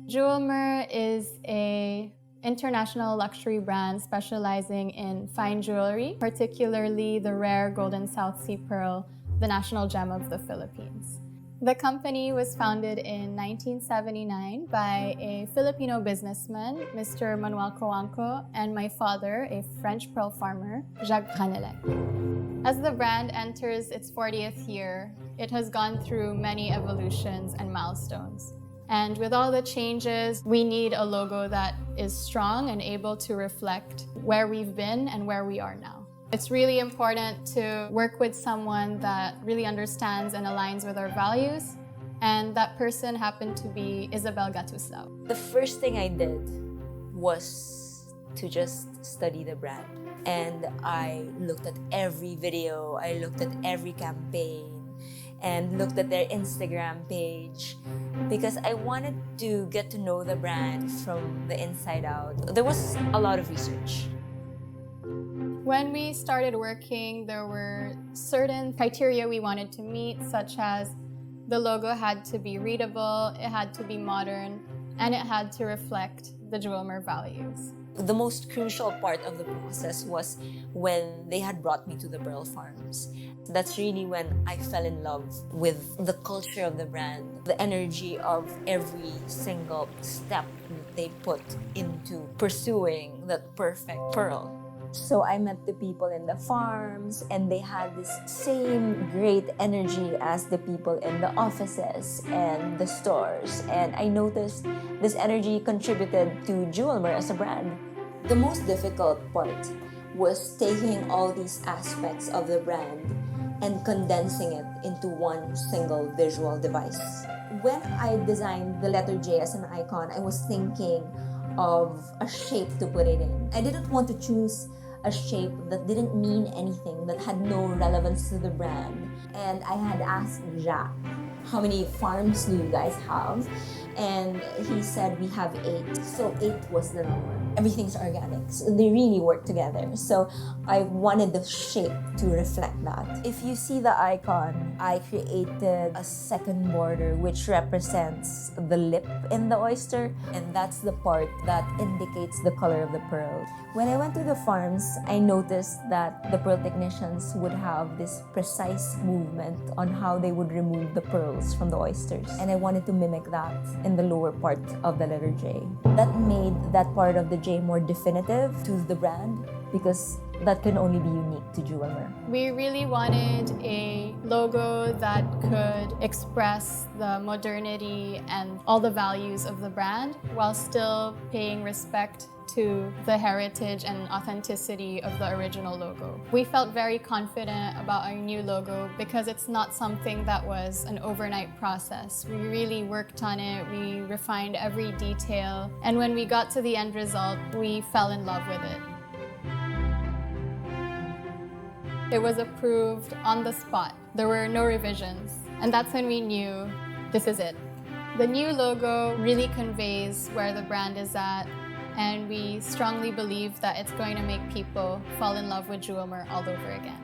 Jewelmer is a international luxury brand specializing in fine jewelry, particularly the rare golden South Sea pearl, the national gem of the Philippines. The company was founded in 1979 by a Filipino businessman, Mr. Manuel Coanco, and my father, a French pearl farmer, Jacques Granelec. As the brand enters its 40th year, it has gone through many evolutions and milestones. And with all the changes, we need a logo that is strong and able to reflect where we've been and where we are now. It's really important to work with someone that really understands and aligns with our values, and that person happened to be Isabel Gatuslao. The first thing I did was to just study the brand. And I looked at every video, I looked at every campaign, and looked at their Instagram page because I wanted to get to know the brand from the inside out. There was a lot of research. When we started working, there were certain criteria we wanted to meet, such as the logo had to be readable, it had to be modern, and it had to reflect the Jewelmer values. The most crucial part of the process was when they had brought me to the Pearl Farms. That's really when I fell in love with the culture of the brand, the energy of every single step that they put into pursuing that perfect pearl. So I met the people in the farms, and they had this same great energy as the people in the offices and the stores. And I noticed this energy contributed to Jewelmer as a brand. The most difficult part was taking all these aspects of the brand and condensing it into one single visual device. When I designed the letter J as an icon, I was thinking of a shape to put it in. I didn't want to choose a shape that didn't mean anything, that had no relevance to the brand. And I had asked Jacques, how many farms do you guys have? And he said, we have 8. So 8 was the number. Everything's organic, so they really work together. So I wanted the shape to reflect that. If you see the icon, I created a second border which represents the lip in the oyster, and that's the part that indicates the color of the pearl. When I went to the farms, I noticed that the pearl technicians would have this precise movement on how they would remove the pearls from the oysters. And I wanted to mimic that in the lower part of the letter J. That made that part of the J more definitive to the brand because that can only be unique to Jewelmer. We really wanted a logo that could express the modernity and all the values of the brand while still paying respect to the heritage and authenticity of the original logo. We felt very confident about our new logo because it's not something that was an overnight process. We really worked on it, we refined every detail, and when we got to the end result, we fell in love with it. It was approved on the spot. There were no revisions, and that's when we knew this is it. The new logo really conveys where the brand is at, and we strongly believe that it's going to make people fall in love with Jewelmer all over again.